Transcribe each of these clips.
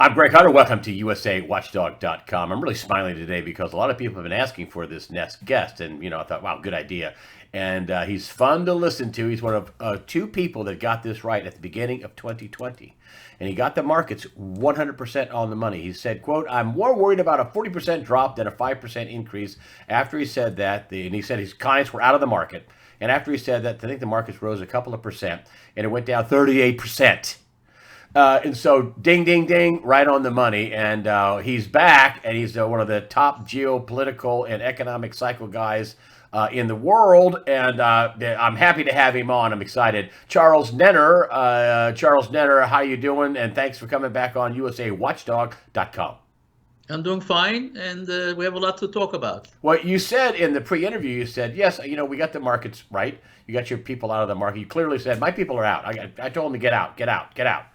I'm Greg Hunter. Welcome to USAWatchdog.com. I'm really smiling today because a lot of people have been asking for this next guest, and I thought, wow, good idea. And he's fun to listen to. He's one of two people that got this right at the beginning of 2020, and he got the markets 100% on the money. He said, "quote I'm more worried about a 40% drop than a 5% increase." After he said that, and he said his clients were out of the market. And after he said that, I think the markets rose a couple of percent, and it went down 38%. And so, ding, ding, ding, right on the money. And he's back, and he's one of the top geopolitical and economic cycle guys in the world. And I'm happy to have him on. I'm excited. Charles Nenner. Charles Nenner, how you doing? And thanks for coming back on USAWatchdog.com. I'm doing fine, and we have a lot to talk about. Well, you said in the pre-interview, you said, yes, we got the markets right. You got your people out of the market. You clearly said, my people are out. I told them to get out, get out, get out.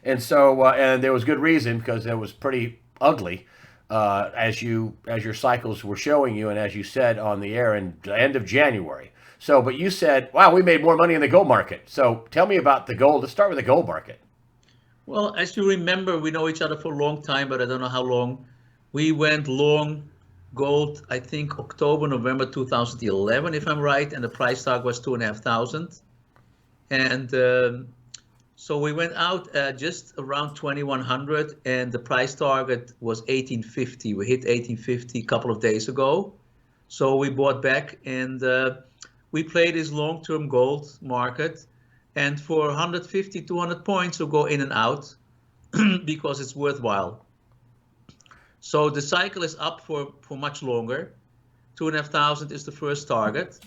And so, and there was good reason because it was pretty ugly as your cycles were showing you, and as you said on the air in the end of January. So, but you said, wow, we made more money in the gold market. So, tell me about the gold. Let's start with the gold market. Well, as you remember, we know each other for a long time, but I don't know how long. We went long gold, I think October, November 2011, if I'm right, and the price tag was 2,500. And so we went out just around 2,100, and the price target was 1,850. We hit 1,850 a couple of days ago. So we bought back, and we played this long-term gold market. And for 150, 200 points, we'll go in and out because it's worthwhile. So the cycle is up for much longer. 2,500 is the first target.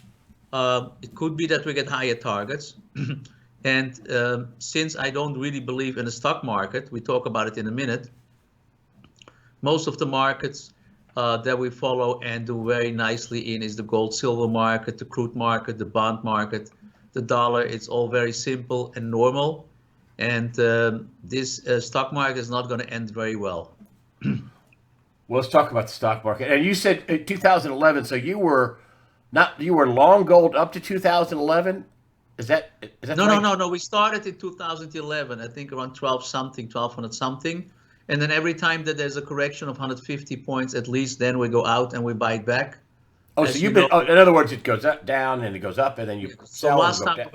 It could be that we get higher targets. And since I don't really believe in the stock market, we talk about it in a minute, most of the markets that we follow and do very nicely in is the gold silver market, the crude market, the bond market, the dollar. It's all very simple and normal. And this stock market is not going to end very well. Well, let's talk about the stock market. And you said 2011, so you were long gold up to 2011. Is that no, right? No. We started in 2011, I think around 1,200 something. And then every time that there's a correction of 150 points, at least, then we go out and we buy it back. Oh, so you've been. Oh, in other words, it goes up, down, and it goes up, and then you sell. So last time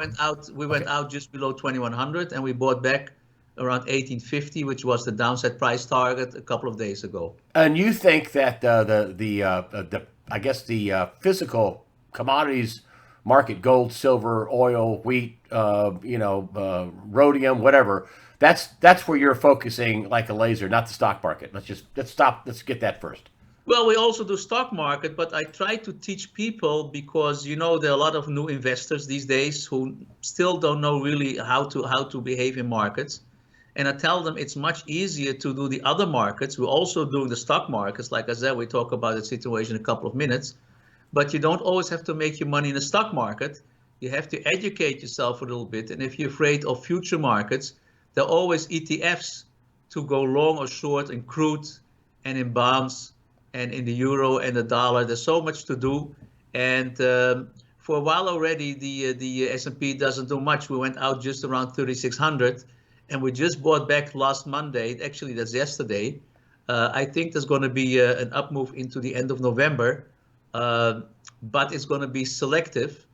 we went Okay. out just below 2,100, and we bought back around 1,850, which was the downside price target a couple of days ago. And you think that I guess the physical commodities market, gold, silver, oil, wheat, rhodium, whatever. That's where you're focusing like a laser, not the stock market. Let's get that first. Well, we also do stock market, but I try to teach people because there are a lot of new investors these days who still don't know really how to behave in markets. And I tell them it's much easier to do the other markets. We're also doing the stock markets. Like I said, we talk about the situation in a couple of minutes. But you don't always have to make your money in the stock market. You have to educate yourself a little bit. And if you're afraid of future markets, there are always ETFs to go long or short in crude and in bonds and in the euro and the dollar. There's so much to do. And for a while already, the S&P doesn't do much. We went out just around 3,600. And we just bought back last Monday. Actually, that's yesterday. I think there's going to be an up move into the end of November. But it's going to be selective.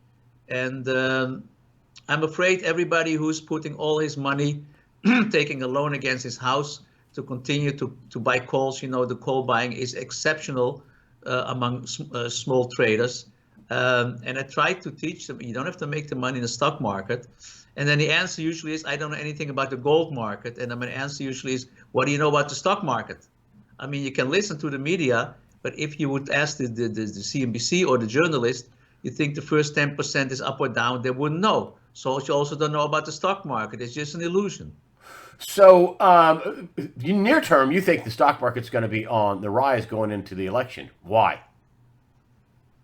And I'm afraid everybody who's putting all his money, taking a loan against his house to continue to buy calls, the call buying is exceptional among small traders. And I try to teach them, you don't have to make the money in the stock market. And then the answer usually is, I don't know anything about the gold market. And then my answer usually is, what do you know about the stock market? I mean, you can listen to the media, but if you would ask the CNBC or the journalist, you think the first 10% is up or down, they wouldn't know. So you also don't know about the stock market. It's just an illusion. So, near term, you think the stock market's going to be on the rise going into the election. Why?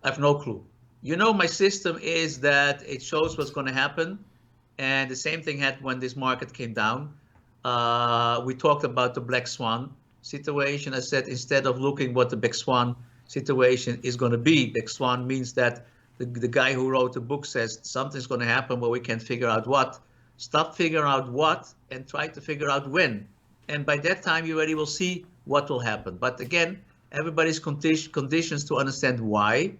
I have no clue. My system is that it shows what's going to happen. And the same thing happened when this market came down. We talked about the black swan situation. I said, instead of looking what the black swan situation is going to be, black swan means that the guy who wrote the book says something's going to happen, but we can't figure out what. Stop figuring out what and try to figure out when. and by that time you already will see what will happen. But again, everybody's conditions to understand why.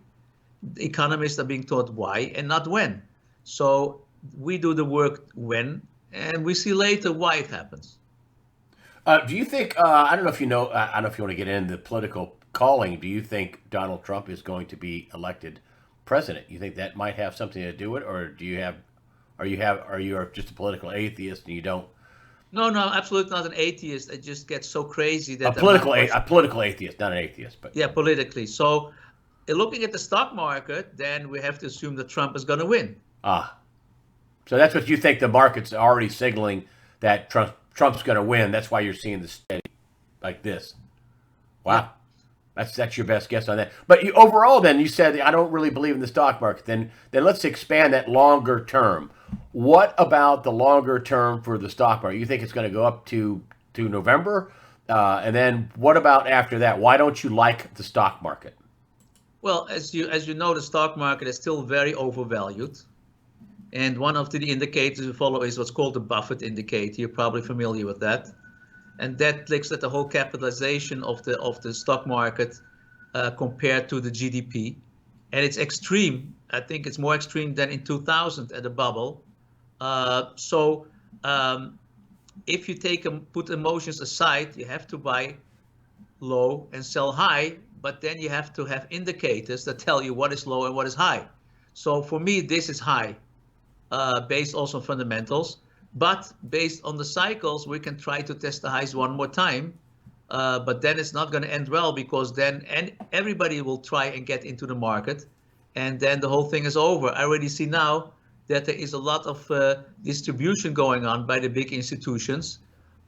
The economists are being taught why and not when. So we do the work when, and we see later why it happens. Do you think? I don't know if you know. I don't know if you want to get into the political calling. Do you think Donald Trump is going to be elected president? You think that might have something to do with it, or do you have? Are you just a political atheist and you don't? No, no, absolutely not an atheist. It just gets so crazy that A political atheist, not an atheist, but yeah, politically. So looking at the stock market, then we have to assume that Trump is going to win. So that's what you think. The market's already signaling that Trump's going to win. That's why you're seeing the steady like this. Wow. That's your best guess on that. But overall, then you said I don't really believe in the stock market. Then let's expand that longer term. What about the longer term for the stock market? You think it's going to go up to November, and then what about after that? Why don't you like the stock market? Well, as you know, the stock market is still very overvalued, and one of the indicators we follow is what's called the Buffett indicator. You're probably familiar with that. And that looks at the whole capitalization of the stock market compared to the GDP, and it's extreme. I think it's more extreme than in 2000 at the bubble. If you put emotions aside, you have to buy low and sell high, but then you have to have indicators that tell you what is low and what is high. So for me, this is high, based also on fundamentals. But based on the cycles, we can try to test the highs one more time. But then it's not going to end well, because then everybody will try and get into the market. And then the whole thing is over. I already see now that there is a lot of distribution going on by the big institutions.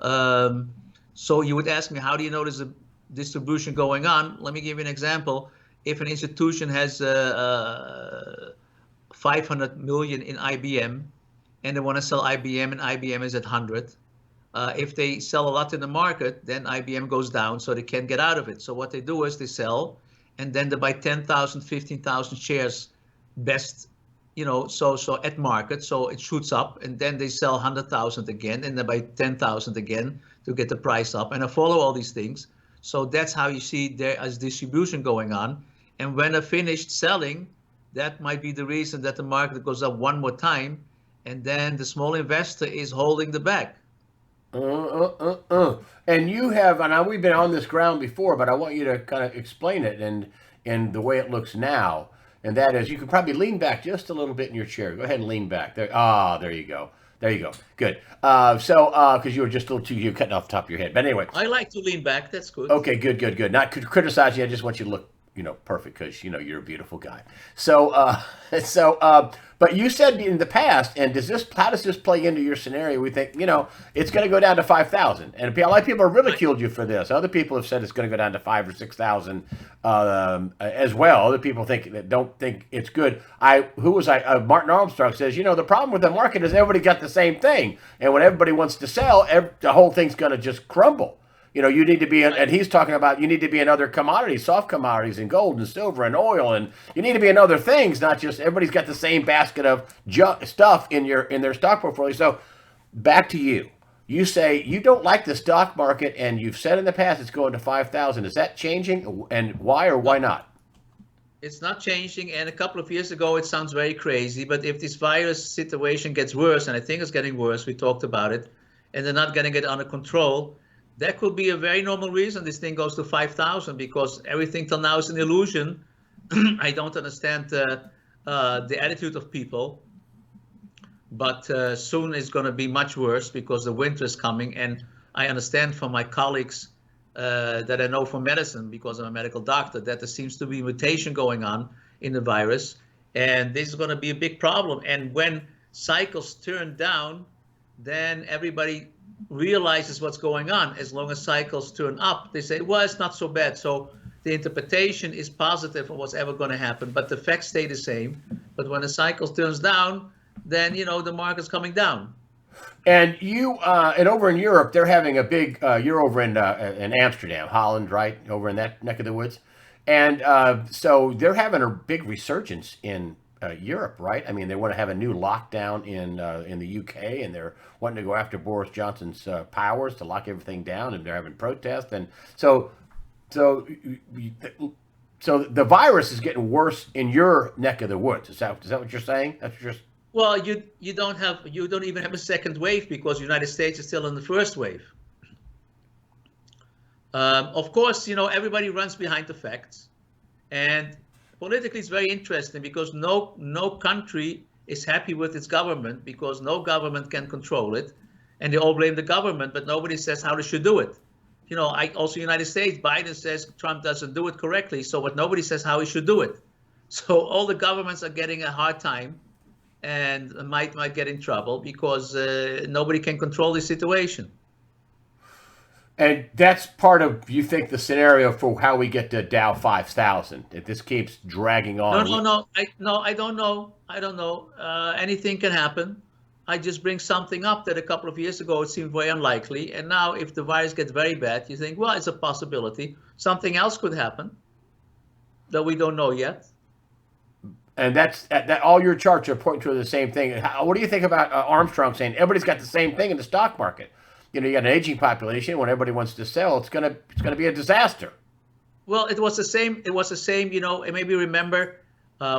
So you would ask me, how do you know there's a distribution going on? Let me give you an example. If an institution has 500 million in IBM, and they want to sell IBM, and IBM is at 100. If they sell a lot in the market, then IBM goes down, so they can't get out of it. So what they do is they sell, and then they buy 10,000, 15,000 shares best, so at market, so it shoots up, and then they sell 100,000 again, and they buy 10,000 again to get the price up, and I follow all these things. So that's how you see there is distribution going on. And when they're finished selling, that might be the reason that the market goes up one more time, and then the small investor is holding the bag. And you have, and we've been on this ground before, but I want you to kind of explain it and the way it looks now. And that is, you can probably lean back just a little bit in your chair. Go ahead and lean back. There. There you go. There you go. Good. Because you were just a little you're cutting off the top of your head. But anyway. I like to lean back. That's good. Okay, good. Not criticizing you. I just want you to look, perfect, because, you're a beautiful guy. But you said in the past, and how does this play into your scenario? We think, it's going to go down to 5,000, and a lot of people have ridiculed you for this. Other people have said it's going to go down to 5,000 or 6,000 as well. Other people don't think it's good. Martin Armstrong says, the problem with the market is everybody got the same thing, and when everybody wants to sell, the whole thing's going to just crumble. You need to be in, and he's talking about you need to be in other commodities, soft commodities, and gold and silver and oil, and you need to be in other things, not just everybody's got the same basket of stuff in their stock portfolio. So back to you. You say you don't like the stock market, and you've said in the past it's going to 5,000. Is that changing, and why or why not? It's not changing, and a couple of years ago it sounds very crazy, but if this virus situation gets worse, and I think it's getting worse, we talked about it, and they're not getting it under control, that could be a very normal reason this thing goes to 5,000, because everything till now is an illusion. I don't understand the attitude of people, but soon it's going to be much worse because the winter is coming. And I understand from my colleagues that I know from medicine, because I'm a medical doctor, that there seems to be a mutation going on in the virus, and this is going to be a big problem. And when cycles turn down, then everybody realizes what's going on. As long as cycles turn up, they say, well, it's not so bad. So the interpretation is positive of what's ever going to happen, but the facts stay the same. But when the cycle turns down, then the market's coming down. And and over in Europe, they're having a big. You're over in Amsterdam, Holland, right? Over in that neck of the woods, and so they're having a big resurgence in Europe, right? I mean, they want to have a new lockdown in the UK, and they're wanting to go after Boris Johnson's powers to lock everything down, and they're having protests, and so so the virus is getting worse in your neck of the woods. Is that what you're saying? That's what you're. Well, you don't even have a second wave because the United States is still in the first wave. Of course, everybody runs behind the facts, and politically it's very interesting because no country is happy with its government because no government can control it, and they all blame the government, but nobody says how they should do it. Also United States, Biden says Trump doesn't do it correctly, but nobody says how he should do it. So all the governments are getting a hard time and might get in trouble because nobody can control the situation. And that's part of, you think, the scenario for how we get to Dow 5,000. If this keeps dragging on. No. I don't know. I don't know. Anything can happen. I just bring something up that a couple of years ago it seemed very unlikely, and now if the virus gets very bad, you think, well, it's a possibility. Something else could happen that we don't know yet. And that all your charts are pointing to the same thing. What do you think about Armstrong saying everybody's got the same thing in the stock market? You got an aging population. When everybody wants to sell, it's gonna be a disaster. Well, it was the same. Maybe remember,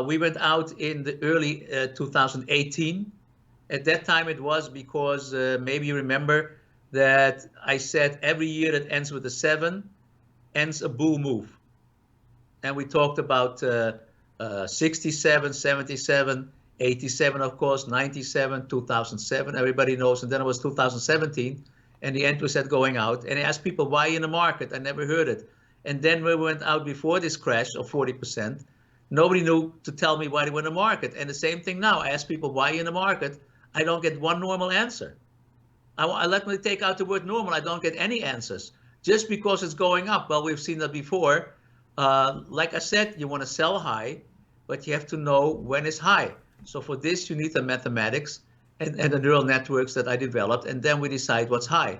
we went out in the early 2018. At that time, it was because maybe you remember that I said every year that ends with a 7 ends a bull move, and we talked about 67, 77, 87, of course, 97, 2007. Everybody knows, and then it was 2017. And the end we said going out, and I asked people why in the market. I never heard it. And then we went out before this crash of 40%. Nobody knew to tell me why they were in the market. And the same thing now. I ask people why in the market. I don't get one normal answer. I let me take out the word normal. I don't get any answers just because it's going up. Well, we've seen that before. Like I said, you want to sell high, but you have to know when it's high. So for this, you need the mathematics and the neural networks that I developed, and then we decide what's high.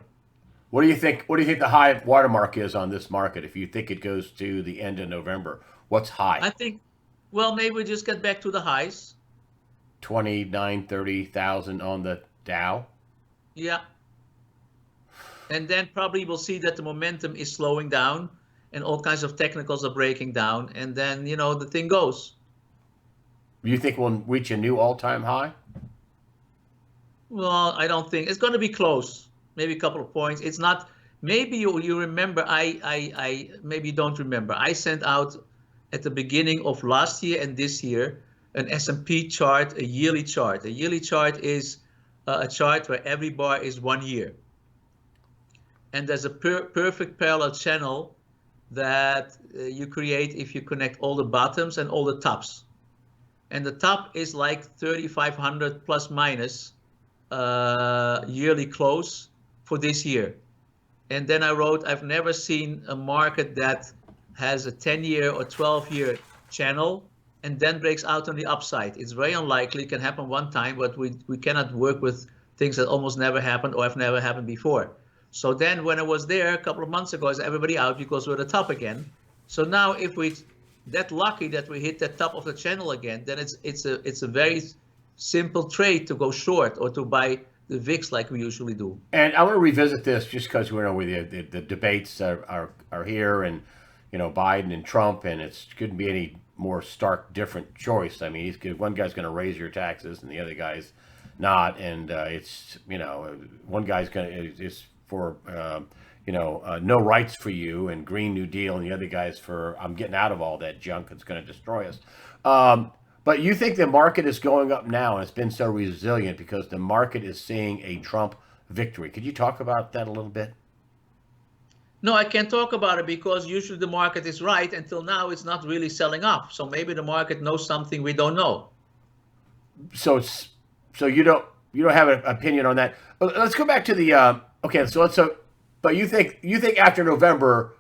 What do you think? What do you think the high watermark is on this market? If you think it goes to the end of November, what's high? I think, well, maybe we just get back to the highs. 29, 30,000 on the Dow. Yeah. And then probably we'll see that the momentum is slowing down, and all kinds of technicals are breaking down, and then the thing goes. You think we'll reach a new all-time high? Well, I don't think it's going to be close. Maybe a couple of points. It's not. Maybe you remember. I maybe you don't remember. I sent out at the beginning of last year and this year an S&P chart, a yearly chart. A yearly chart is a chart where every bar is 1 year, and there's a perfect parallel channel that you create if you connect all the bottoms and all the tops. And the top is like 3,500 plus minus yearly close for this year. And then I wrote, I've never seen a market that has a 10-year or 12-year channel and then breaks out on the upside. It's very unlikely. It can happen one time, but we cannot work with things that almost never happened or have never happened before. So then when I was there a couple of months ago, is everybody out because we're at the top again. So now if we that lucky that we hit the top of the channel again, then it's a very simple trade to go short or to buy the VIX like we usually do. And I want to revisit this just because the debates are here, and Biden and Trump, and it couldn't be any more stark different choice. I mean, one guy's going to raise your taxes and the other guy's not, and it's one guy's is for no rights for you and Green New Deal, and the other guy's for I'm getting out of all that junk that's going to destroy us. But you think the market is going up now, and it's been so resilient because the market is seeing a Trump victory. Could you talk about that a little bit? No, I can't talk about it because usually the market is right. Until now, it's not really selling off. So maybe the market knows something we don't know. So you don't have an opinion on that. Let's go back to the okay. But you think after November,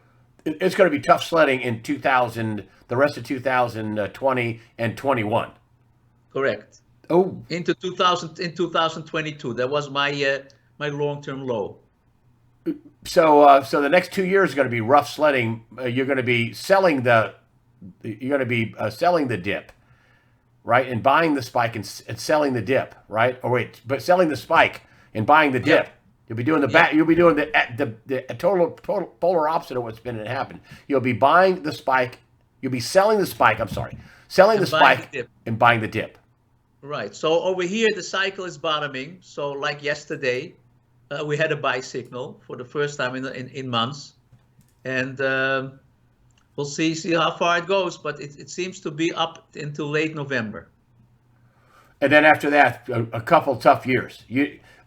it's going to be tough sledding in the rest of 2020 and 21. Correct. Oh, in 2022, that was my long-term low. So the next 2 years are going to be rough sledding. You're going to be selling the dip. right? And buying the spike and selling the dip, right? Or wait, but selling the spike and buying the dip. Yep. You'll be doing the Yep. back. You'll be doing the total polar opposite of what's been happened. You'll be buying the spike. You'll be selling the spike. I'm sorry, selling the And buying the spike dip. and buying the dip. Right. So over here, the cycle is bottoming. So like yesterday, we had a buy signal for the first time in months, and we'll see how far it goes. But it seems to be up into late November. And then after that, a couple tough years.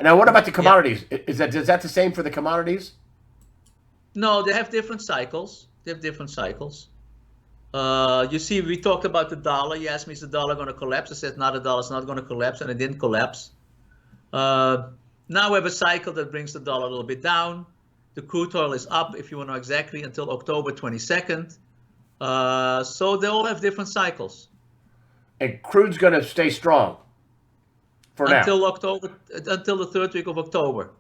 Now, what about the commodities? Is that the same for the commodities? No, they have different cycles. They have different cycles. You see, we talked about the dollar. You asked me, is the dollar going to collapse? I said, no, the dollar's not going to collapse, and it didn't collapse. Now we have a cycle that brings the dollar a little bit down. The crude oil is up, if you want to know exactly, until October 22nd. So they all have different cycles. And crude's going to stay strong for until now. until the third week of October.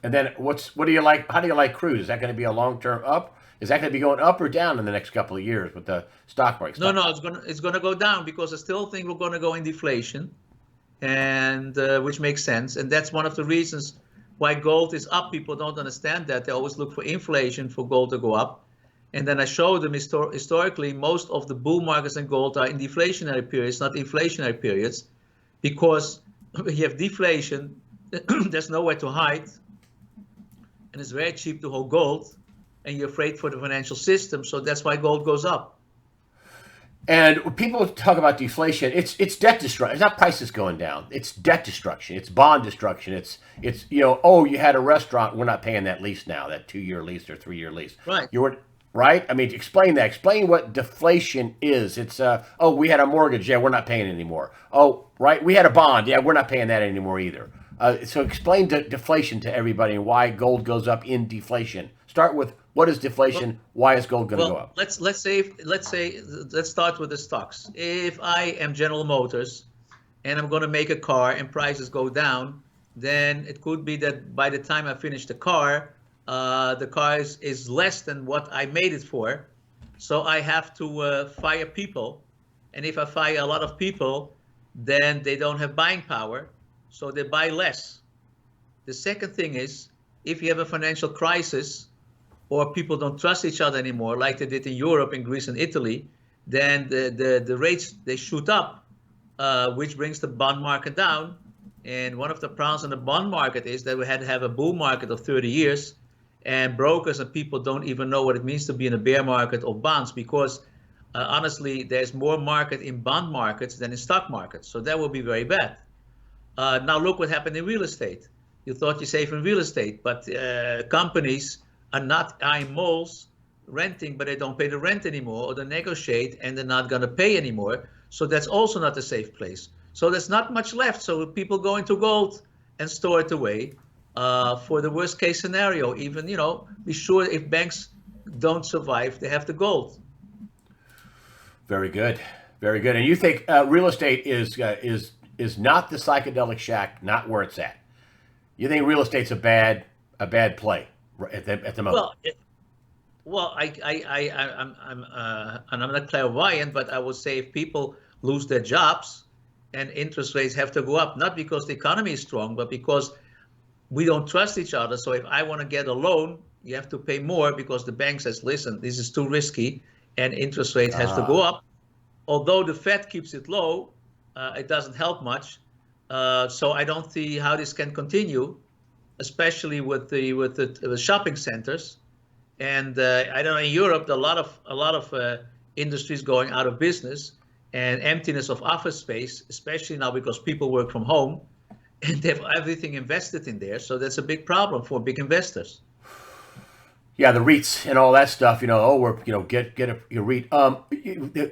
And then what do you like? How do you like crude? Is that going to be a long-term up? Is that going to be going up or down in the next couple of years with the stock market? No, it's gonna go down because I still think we're gonna go in deflation, and which makes sense. And that's one of the reasons why gold is up. People don't understand that. They always look for inflation for gold to go up. And then I show them historically, most of the bull markets in gold are in deflationary periods, not inflationary periods, because you have deflation, there's nowhere to hide, and it's very cheap to hold gold, and you're afraid for the financial system, so that's why gold goes up. And when people talk about deflation, it's debt destruction. It's not prices going down. It's debt destruction. It's bond destruction. It's oh, you had a restaurant, we're not paying that lease now, that 2-year lease or 3-year lease. Right. Right? I mean, explain that. Explain what deflation is. It's we had a mortgage, yeah, we're not paying it anymore. Oh, right, we had a bond, yeah, we're not paying that anymore either. So explain deflation to everybody and why gold goes up in deflation. Start with what is deflation? Why is gold going to go up? Let's start with the stocks. If I am General Motors and I'm going to make a car and prices go down, then it could be that by the time I finish the car is less than what I made it for. So I have to fire people. And if I fire a lot of people, then they don't have buying power. So they buy less. The second thing is, if you have a financial crisis or people don't trust each other anymore, like they did in Europe, in Greece and Italy, then the rates, they shoot up, which brings the bond market down. And one of the problems in the bond market is that we had to have a bull market of 30 years. And brokers and people don't even know what it means to be in a bear market of bonds because honestly, there's more market in bond markets than in stock markets. So that will be very bad. Now look what happened in real estate. You thought you're safe in real estate, but companies are not buying malls renting, but they don't pay the rent anymore, or they negotiate and they're not going to pay anymore. So that's also not a safe place. So there's not much left. So people go into gold and store it away. For the worst case scenario, even, be sure if banks don't survive, they have the gold. Very good. Very good. And you think real estate is not the psychedelic shack, not where it's at. You think real estate's a bad play at the moment? I'm not clairvoyant, but I would say if people lose their jobs and interest rates have to go up, not because the economy is strong, but because we don't trust each other. So if I want to get a loan, you have to pay more because the bank says, listen, this is too risky and interest rate has to go up. Although the Fed keeps it low, it doesn't help much. So I don't see how this can continue, especially with the shopping centers. And I don't know, in Europe, a lot of industries going out of business and emptiness of office space, especially now because people work from home. And they have everything invested in there, so that's a big problem for big investors. Yeah, the REITs and all that stuff. Get a REIT.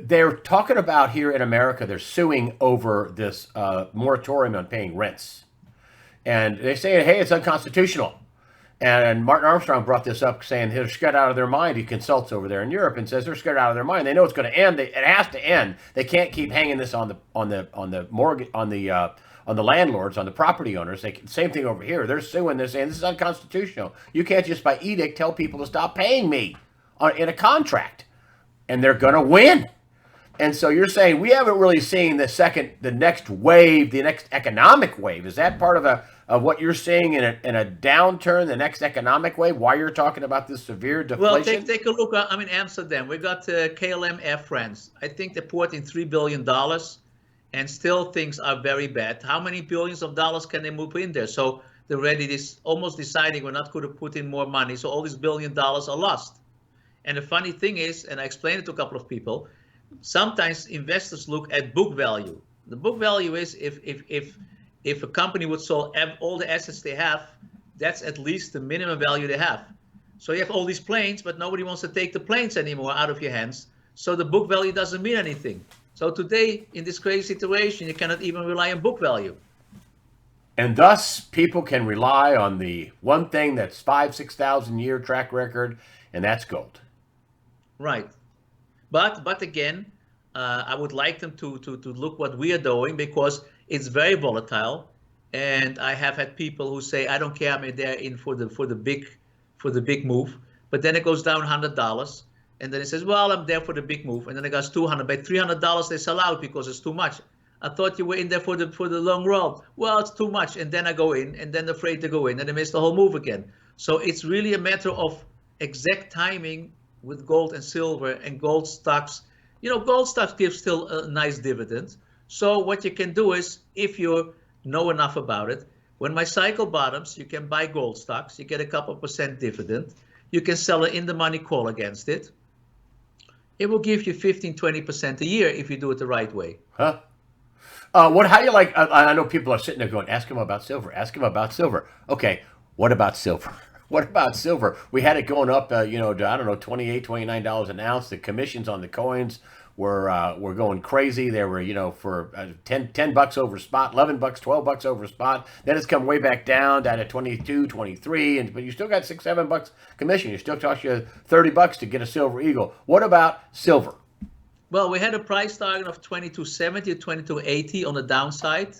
They're talking about here in America. They're suing over this moratorium on paying rents, and they say, hey, it's unconstitutional. And Martin Armstrong brought this up, saying they're scared out of their mind. He consults over there in Europe and says they're scared out of their mind. They know it's going to end. It has to end. They can't keep hanging this on the mortgage on the landlords, on the property owners. Same thing over here. They're suing. They're saying this is unconstitutional. You can't just by edict tell people to stop paying me in a contract. And they're going to win. And so you're saying we haven't really seen the next wave, the next economic wave. Is that part of what you're seeing in a downturn, the next economic wave? Why you're talking about this severe Well, deflation? take a look. I'm in Amsterdam. We got KLM Air France. I think they poured in $3 billion, and still things are very bad. How many billions of dollars can they move in there? So they're already almost deciding we're not going to put in more money. So all these $1 billion are lost. And the funny thing is, and I explained it to a couple of people, sometimes investors look at book value. The book value is if a company would sell all the assets they have, that's at least the minimum value they have. So you have all these planes, but nobody wants to take the planes anymore out of your hands. So the book value doesn't mean anything. So today, in this crazy situation, you cannot even rely on book value. And thus, people can rely on the one thing that's 6,000 year track record, and that's gold. Right. But again, I would like them to look what we are doing, because it's very volatile. And I have had people who say, I don't care, I'm there in for the big move. But then it goes down $100, and then it says, well, I'm there for the big move, and then it goes 200. By $300 they sell out because it's too much. I thought you were in there for the long run. Well, it's too much, and then I go in, and then afraid to go in, and I miss the whole move again. So it's really a matter of exact timing with gold and silver and gold stocks. Gold stocks give still a nice dividend. So what you can do is, if you know enough about it, when my cycle bottoms, you can buy gold stocks. You get a couple % dividend. You can sell an in-the-money call against it. It will give you 15-20% a year if you do it the right way. Huh? How do you like? I know people are sitting there going, "Ask him about silver. Ask him about silver." Okay, what about silver? What about silver? We had it going up, to, I don't know, $28, $29 an ounce. The commissions on the coins were going crazy. They were, for $10 over spot, $11, $12 over spot. Then it's come way back down to 22, 23, but you still got $6, $7 commission. You still cost you $30 to get a silver eagle. What about silver? Well, we had a price target of 2270 or 2280 on the downside.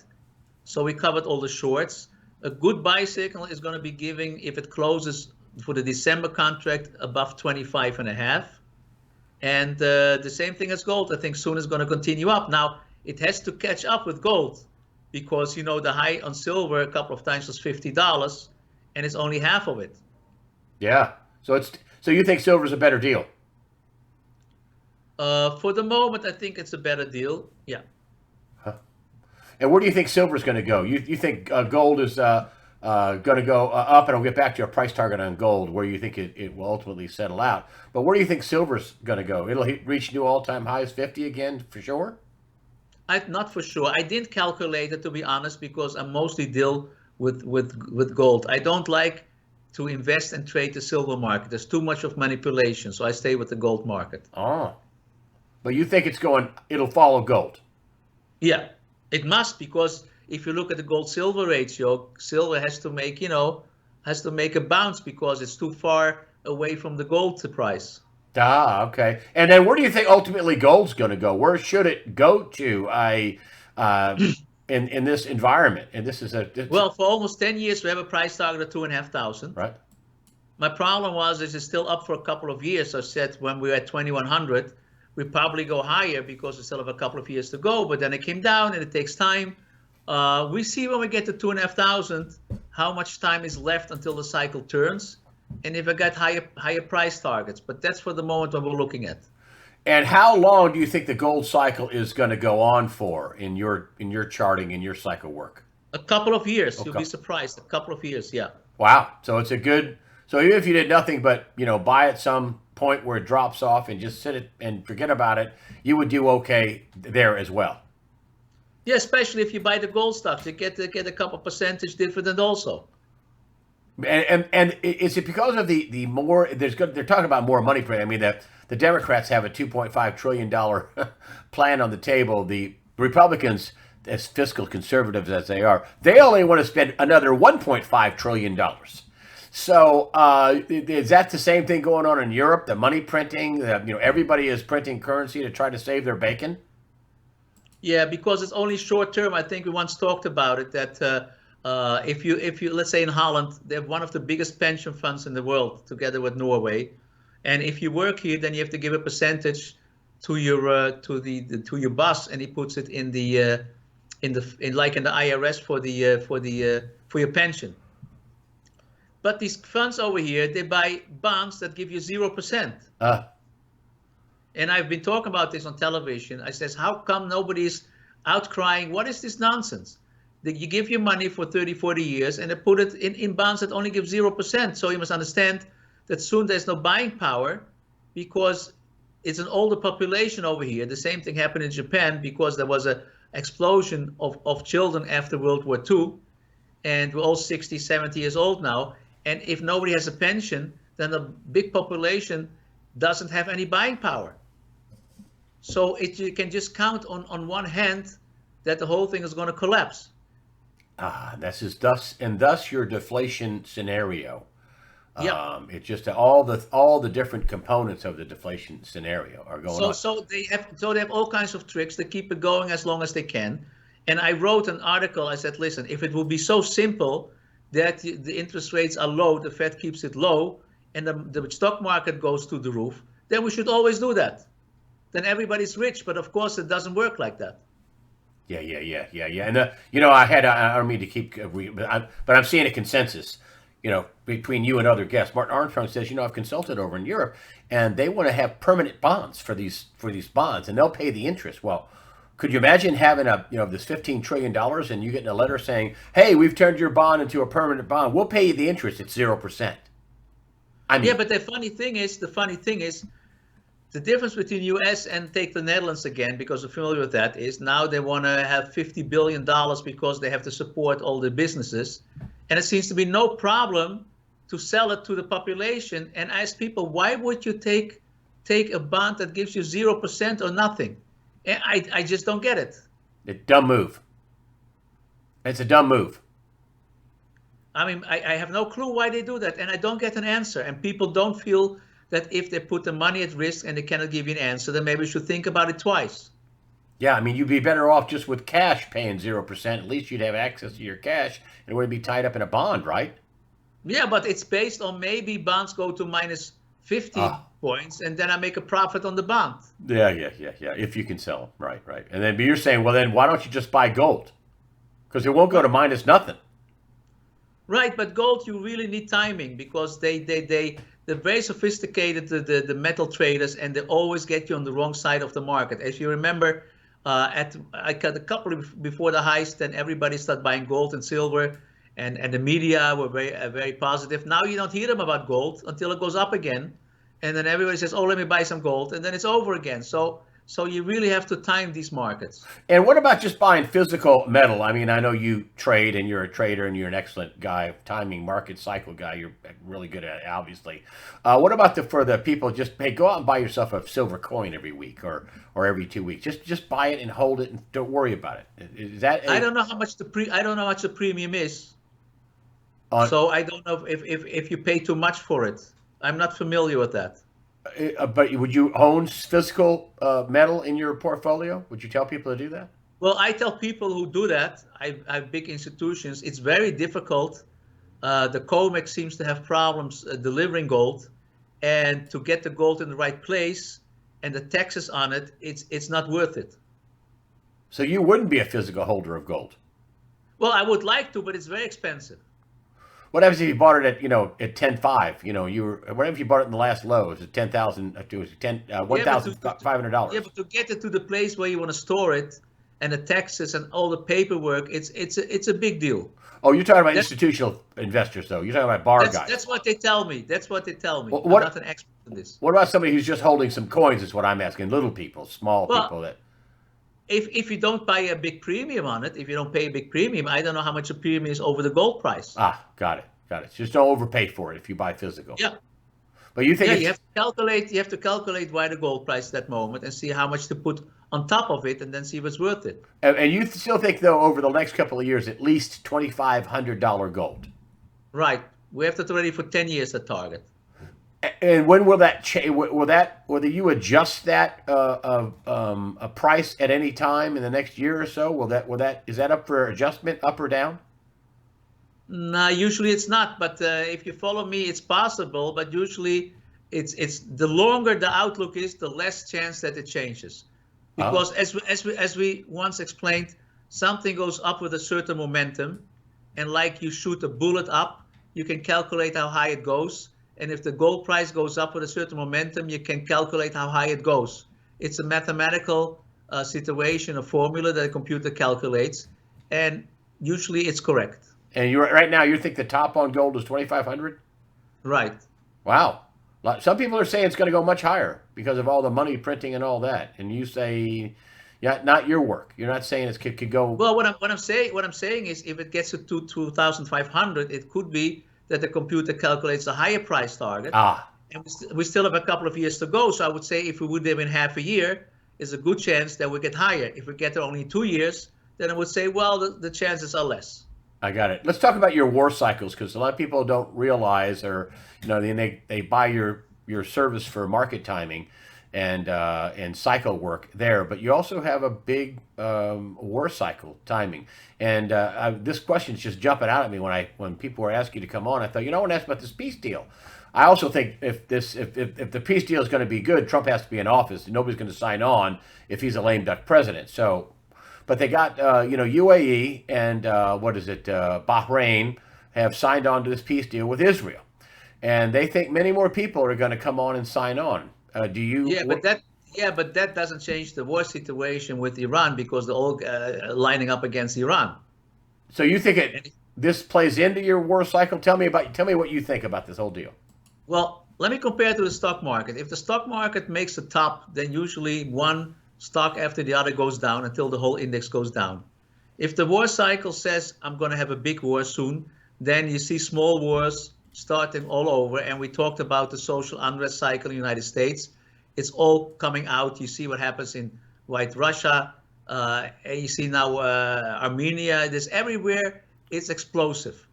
So we covered all the shorts. A good buy signal is going to be giving, if it closes for the December contract, above 25.5. And the same thing as gold. I think soon is going to continue up. Now, it has to catch up with gold, because, the high on silver a couple of times was $50, and it's only half of it. Yeah. So you think silver's a better deal? For the moment, I think it's a better deal. Yeah. Huh. And where do you think silver's going to go? You think gold is going to go up, and I'll get back to your price target on gold, where you think it will ultimately settle out. But where do you think silver's going to go? It'll reach new all-time highs, 50 again, for sure? Not for sure. I didn't calculate it, to be honest, because I mostly deal with gold. I don't like to invest and trade the silver market. There's too much of manipulation, so I stay with the gold market. Oh. But you think it'll follow gold? Yeah, it must, because if you look at the gold-silver ratio, silver has to make a bounce, because it's too far away from the gold price. Ah, okay. And then where do you think ultimately gold's going to go? Where should it go to in this environment? And this is well, for almost 10 years, we have a price target of 2,500. Right. My problem was, it's still up for a couple of years. I said when we were at 2,100, we probably go higher, because we still have a couple of years to go. But then it came down, and it takes time. We see when we get to 2,500 how much time is left until the cycle turns, and if I got higher price targets. But that's for the moment what we're looking at. And how long do you think the gold cycle is going to go on for in your charting, in your cycle work? A couple of years. Okay. You'll be surprised. A couple of years, yeah. Wow. So it's so even if you did nothing but buy at some point where it drops off and just sit it and forget about it, you would do okay there as well. Yeah, especially if you buy the gold stocks, you get a couple percentage dividend also. And is it because of the more they're talking about more money printing? I mean, the Democrats have a $2.5 trillion plan on the table. The Republicans, as fiscal conservatives as they are, they only want to spend another $1.5 trillion. So is that the same thing going on in Europe? The money printing, everybody is printing currency to try to save their bacon. Yeah, because it's only short term. I think we once talked about it, that if you let's say in Holland, they have one of the biggest pension funds in the world, together with Norway. And if you work here, then you have to give a percentage to your to your boss, and he puts it in the like in the IRS for your pension. But these funds over here, they buy bonds that give you 0%. And I've been talking about this on television. I says, how come nobody's outcrying? What is this nonsense? That you give your money for 30, 40 years and they put it in bonds that only give 0%. So you must understand that soon there's no buying power because it's an older population over here. The same thing happened in Japan because there was an explosion of children after World War II. And we're all 60, 70 years old now. And if nobody has a pension, then a big population doesn't have any buying power. So you can just count on one hand that the whole thing is going to collapse. Thus your deflation scenario. Yeah. It's just all the different components of the deflation scenario are going on. So they have all kinds of tricks to keep it going as long as they can. And I wrote an article. I said, listen, if it would be so simple that the interest rates are low, the Fed keeps it low, and the stock market goes to the roof, then we should always do that. Then everybody's rich. But of course, it doesn't work like that. Yeah. And I don't mean to keep, but I'm seeing a consensus, between you and other guests. Martin Armstrong says, I've consulted over in Europe, and they want to have permanent bonds for these bonds, and they'll pay the interest. Well, could you imagine having this $15 trillion and you getting a letter saying, hey, we've turned your bond into a permanent bond. We'll pay you the interest at 0%. Yeah, but the funny thing is, the difference between U.S. and take the Netherlands again, because I'm familiar with that, is now they want to have $50 billion because they have to support all the businesses. And it seems to be no problem to sell it to the population and ask people, why would you take a bond that gives you 0% or nothing? And I just don't get it. It's a dumb move. It's a dumb move. I mean, I have no clue why they do that, and I don't get an answer. And people don't feel that if they put the money at risk and they cannot give you an answer, then maybe you should think about it twice. Yeah, I mean, you'd be better off just with cash paying 0%. At least you'd have access to your cash and it wouldn't be tied up in a bond, right? Yeah, but it's based on maybe bonds go to minus 50 points and then I make a profit on the bond. Yeah. If you can sell them. Right. And then, but you're saying, well, then why don't you just buy gold? Because it won't go to minus nothing. Right, but gold, you really need timing because they're very sophisticated, the metal traders, and they always get you on the wrong side of the market. As you remember, I cut a couple before the heist, then everybody started buying gold and silver, and the media were very positive. Now you don't hear them about gold until it goes up again, and then everybody says, "Oh, let me buy some gold," and then it's over again. So you really have to time these markets. And what about just buying physical metal? I mean, I know you trade and you're a trader and you're an excellent guy, timing market cycle guy. You're really good at it, obviously. What about for the people just, hey, go out and buy yourself a silver coin every week or every 2 weeks. Just buy it and hold it and don't worry about it. Is that I don't know how much the premium is. So I don't know if you pay too much for it. I'm not familiar with that. But would you own physical metal in your portfolio? Would you tell people to do that? Well, I tell people who do that, I have big institutions, it's very difficult. The COMEX seems to have problems delivering gold, and to get the gold in the right place and the taxes on it, it's not worth it. So you wouldn't be a physical holder of gold? Well, I would like to, but it's very expensive. What happens if you bought it at at 10.5? What if you bought it in the last low? It was at $1,500. Yeah, but to get it to the place where you want to store it, and the taxes and all the paperwork, it's a big deal. Oh, you're talking about institutional investors, though. You're talking about bar guys. That's what they tell me. Well, I'm not an expert in this. What about somebody who's just holding some coins? Is what I'm asking. Little people, small people that. If you don't buy a big premium on it, if you don't pay a big premium, I don't know how much a premium is over the gold price. Got it. Just don't overpay for it if you buy physical. Yeah. But you think you have to calculate why the gold price at that moment and see how much to put on top of it and then see if it's worth it. And you still think, though, over the next couple of years, at least $2,500 gold? Right. We have that already for 10 years at target. And when will that change? Will you adjust that a price at any time in the next year or so? Is that up for adjustment, up or down? No, usually it's not. But if you follow me, it's possible. But usually it's the longer the outlook is, the less chance that it changes. Oh, Because as we once explained, something goes up with a certain momentum, and like you shoot a bullet up, you can calculate how high it goes. And if the gold price goes up with a certain momentum, you can calculate how high it goes. It's a mathematical situation, a formula that a computer calculates, and usually it's correct. and you're right now. You think the top on gold is 2,500? Right. Wow. Some people are saying it's going to go much higher because of all the money printing and all that. And you say, yeah, not your work. You're not saying it could go. Well, what I'm saying is, if it gets to 2,500, it could be that the computer calculates a higher price target, Ah, and we still have a couple of years to go. So I would say if we would live in half a year, there's a good chance that we get higher. If we get there only 2 years, then I would say, well, the chances are less. I got it. Let's talk about your war cycles because a lot of people don't realize, or they buy your service for market timing and cycle work there, but you also have a big war cycle timing. And this question's just jumping out at me when people were asking you to come on. I thought, I want to ask about this peace deal. I also think if the peace deal is going to be good, Trump has to be in office, and nobody's going to sign on if he's a lame duck president. So. But they got, UAE and what is it, Bahrain have signed on to this peace deal with Israel, and they think many more people are going to come on and sign on. Do you? But that doesn't change the war situation with Iran, because they're all lining up against Iran. So you think this plays into your war cycle? Tell me what you think about this whole deal. Well, let me compare it to the stock market. If the stock market makes a top, then usually one stock after the other goes down until the whole index goes down. If the war cycle says I'm going to have a big war soon, then you see small wars starting all over. And we talked about the social unrest cycle in the United States. It's all coming out. You see what happens in White Russia. And you see now Armenia. There's everywhere. It's explosive.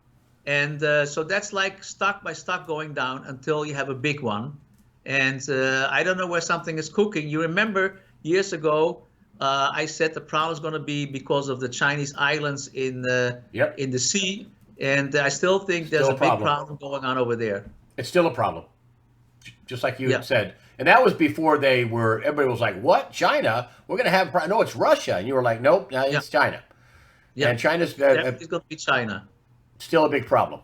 And so that's like stock by stock going down until you have a big one. And I don't know where something is cooking. You remember years ago, I said the problem is going to be because of the Chinese islands in the sea, and I still think there's a big problem going on over there. It's still a problem, just like you had said, and that was before everybody was like, "What? China? We're going to have no, it's Russia," and you were like, "Nope, it's China." Yeah, and China's it's going to be China. Still a big problem.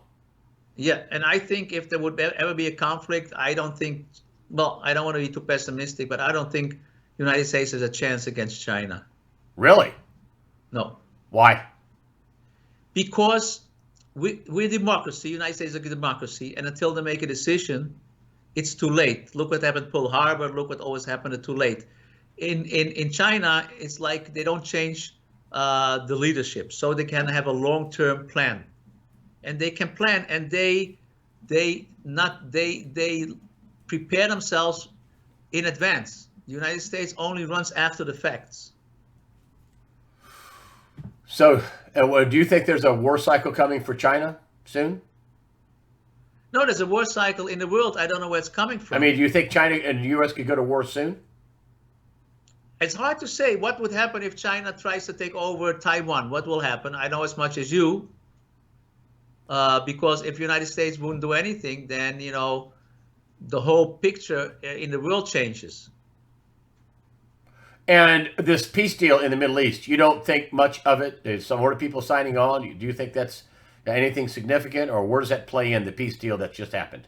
Yeah, and I think if there would ever be a conflict, I don't think. Well, I don't want to be too pessimistic, but I don't think the United States has a chance against China. Really? No. Why? Because we're a democracy. The United States is a democracy, and until they make a decision, it's too late. Look what happened at Pearl Harbor. Look what always happened at too late. In China, it's like they don't change the leadership, so they can have a long-term plan, and they can plan, and they prepare themselves in advance. The United States only runs after the facts. So, do you think there's a war cycle coming for China soon? No, there's a war cycle in the world. I don't know where it's coming from. I mean, do you think China and the U.S. could go to war soon? It's hard to say what would happen if China tries to take over Taiwan. What will happen? I know as much as you. Because if the United States wouldn't do anything, then, the whole picture in the world changes. And this peace deal in the Middle East, you don't think much of it? There's some more people signing on. Do you think that's anything significant, or where does that play in the peace deal that just happened?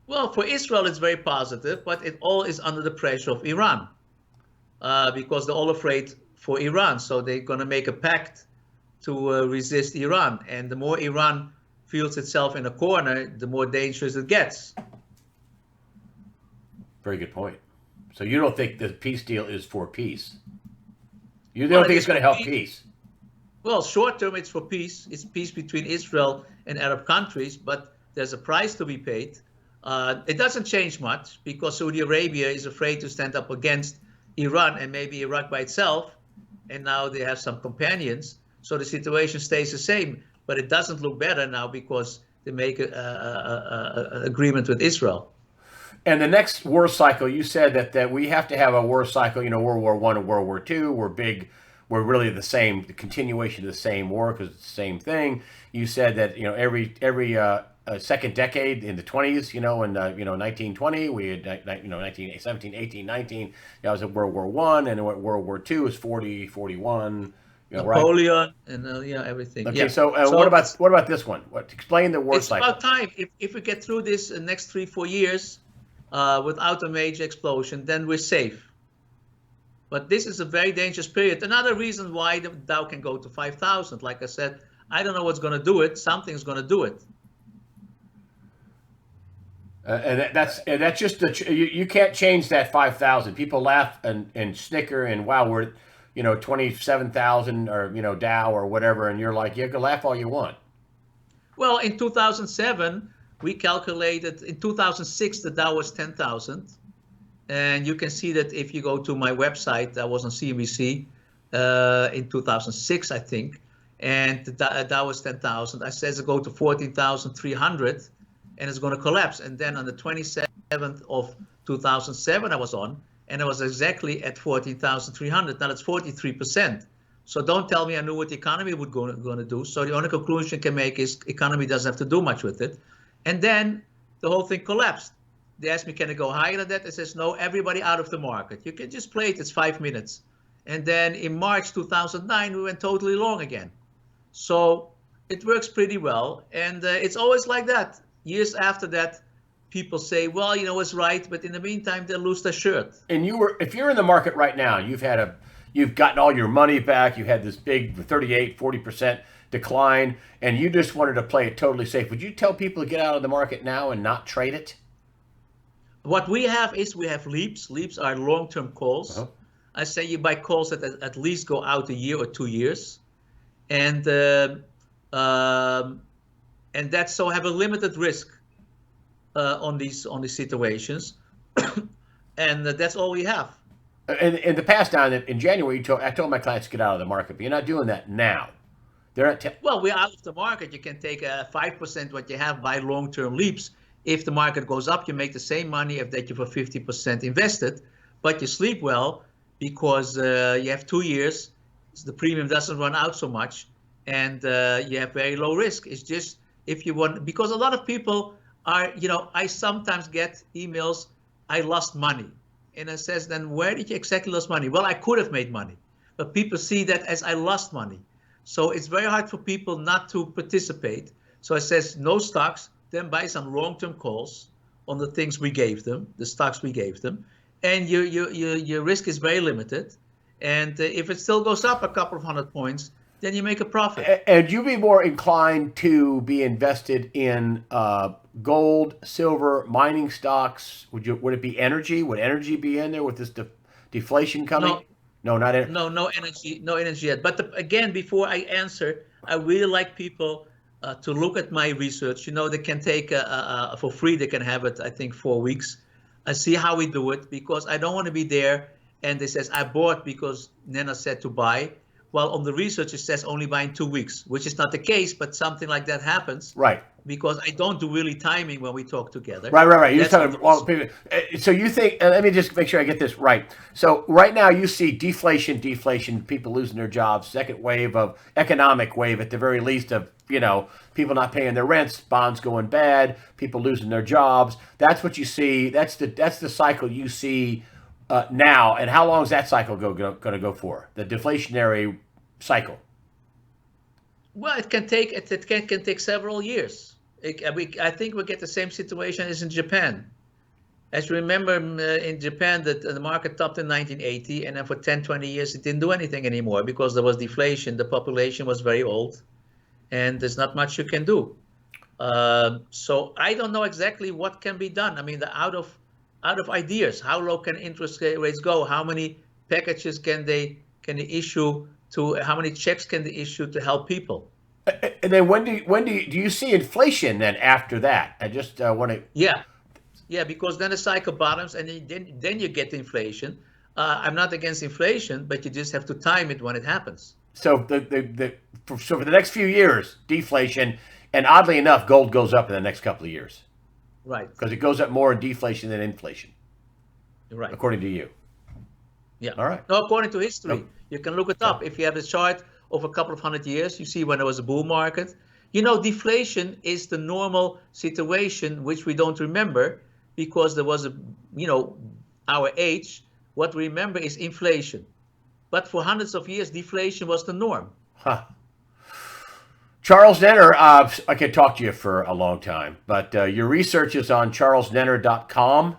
Well, for Israel, it's very positive, but it all is under the pressure of Iran, because they're all afraid for Iran. So they're going to make a pact to resist Iran. And the more Iran feels itself in a corner, the more dangerous it gets. Very good point. So you don't think the peace deal is for peace? You don't think it's going to help peace? Well, short term, it's for peace. It's peace between Israel and Arab countries, but there's a price to be paid. It doesn't change much because Saudi Arabia is afraid to stand up against Iran and maybe Iraq by itself. And now they have some companions. So the situation stays the same, but it doesn't look better now because they make an agreement with Israel. And the next war cycle, you said that we have to have a war cycle, World War I and World War II we're really the continuation of the same war because it's the same thing. You said that, every second decade in the 20s, in 1920, we had 1917, 18, 19. I was at World War One, and World War Two was 40, 41. Right? Napoleon and everything. Okay, Yeah. so So what about this one? Explain the war it's cycle. about time. If we get through this next 3-4 years without a major explosion, then we're safe. But this is a very dangerous period. Another reason why the Dow can go to 5,000. Like I said, I don't know what's going to do it. Something's going to do it. And that's just you can't change that 5,000. People laugh and snicker and wow, we're 27,000 or Dow or whatever, and you're like, you can laugh all you want. Well, in 2007 we calculated. In 2006 the Dow was 10,000, and you can see that if you go to my website. I was on CNBC in 2006, I think, and the Dow was 10,000. I said it go to 14,300. And it's going to collapse. And then on the 27th of 2007, I was on, and it was exactly at 14,300. Now it's 43%. So don't tell me I knew what the economy would going to do. So the only conclusion I can make is economy doesn't have to do much with it. And then the whole thing collapsed. They asked me, can it go higher than that? I says, no, everybody out of the market. You can just play it. It's 5 minutes. And then in March 2009, we went totally long again. So it works pretty well. And it's always like that. Years after that, people say, well, it's right, but in the meantime, they lose their shirt. And if you're in the market right now, you've gotten all your money back, you had this big 38, 40% decline, and you just wanted to play it totally safe. Would you tell people to get out of the market now and not trade it? What we have is we have leaps. Leaps are long-term calls. Uh-huh. I say you buy calls that at least go out a year or 2 years. And that's so have a limited risk on these situations, and that's all we have. In the past, now in January, I told my clients to get out of the market, but you're not doing that now. They're at well, we're out of the market. You can take 5% what you have by long-term leaps. If the market goes up, you make the same money if that you for 50% invested, but you sleep well because you have 2 years. So the premium doesn't run out so much, and you have very low risk. It's just if you want, because a lot of people are, I sometimes get emails, I lost money. And it says, then where did you exactly lose money? Well, I could have made money, but people see that as I lost money. So it's very hard for people not to participate. So it says no stocks, then buy some long-term calls on the things we gave them, the stocks we gave them. And your risk is very limited. And if it still goes up a couple of 100 points, then you make a profit. And you'd be more inclined to be invested in gold, silver, mining stocks. Would it be energy? Would energy be in there with this deflation coming? No, not energy. No energy yet. But again, before I answer, I really like people to look at my research. They can take for free. They can have it, I think, 4 weeks. I see how we do it, because I don't want to be there and they says I bought because Nenner said to buy. Well, on the research, it says only buy in 2 weeks, which is not the case, but something like that happens. Right. Because I don't do really timing when we talk together. Right. You're talking, so you think, let me just make sure I get this right. So right now you see deflation, people losing their jobs, second wave of economic wave at the very least of, people not paying their rents, bonds going bad, people losing their jobs. That's what you see. That's the cycle you see now. And how long is that cycle going to go for? The deflationary cycle? Well, it can take several years. I think we'll get the same situation as in Japan. As you remember, in Japan, the market topped in 1980, and then for 10, 20 years, it didn't do anything anymore because there was deflation. The population was very old, and there's not much you can do. So I don't know exactly what can be done. I mean, out of ideas, how low can interest rates go? How many packages can they issue? How many checks can they issue to help people? And then when do you see inflation then after that? I just want to. Yeah, because then the cycle bottoms, and then you get inflation. I'm not against inflation, but you just have to time it when it happens. So for the next few years, deflation, and oddly enough, gold goes up in the next couple of years. Right. Because it goes up more in deflation than inflation. Right. According to you. Yeah. All right. No, according to history. No. You can look it up. If you have a chart of a couple of 100 years, you see when there was a bull market, Deflation is the normal situation, which we don't remember because there was our age. What we remember is inflation. But for hundreds of years, deflation was the norm. Huh. Charles Nenner, I could talk to you for a long time, but your research is on charlesnenner.com,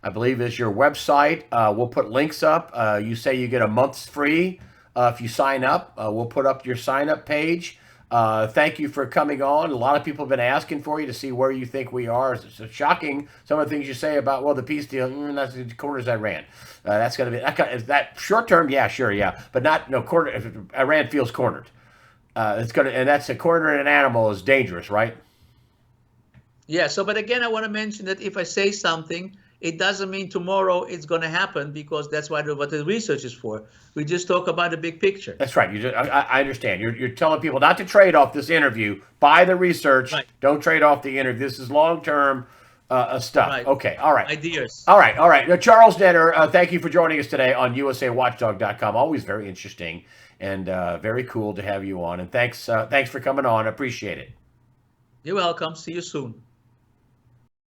I believe is your website. We'll put links up. You say you get a month's free if you sign up. We'll put up your sign up page. Thank you for coming on. A lot of people have been asking for you to see where you think we are. It's shocking, some of the things you say about, well, the peace deal, that's the corners Iran. That's going to be, that short term, yeah, sure, yeah, but not, no, corner, if Iran feels cornered. It's going to, and that's a corner in an animal is dangerous, right? Yeah. So, but again, I want to mention that if I say something, it doesn't mean tomorrow it's going to happen, because that's what the research is for. We just talk about the big picture. That's right. I understand. You're telling people not to trade off this interview. Buy the research. Right. Don't trade off the interview. This is long-term stuff. Right. Okay. All right. Ideas. All right. All right. Now, Charles Nenner, thank you for joining us today on USAWatchdog.com. Always very interesting and very cool to have you on. And thanks for coming on. Appreciate it. You're welcome. See you soon.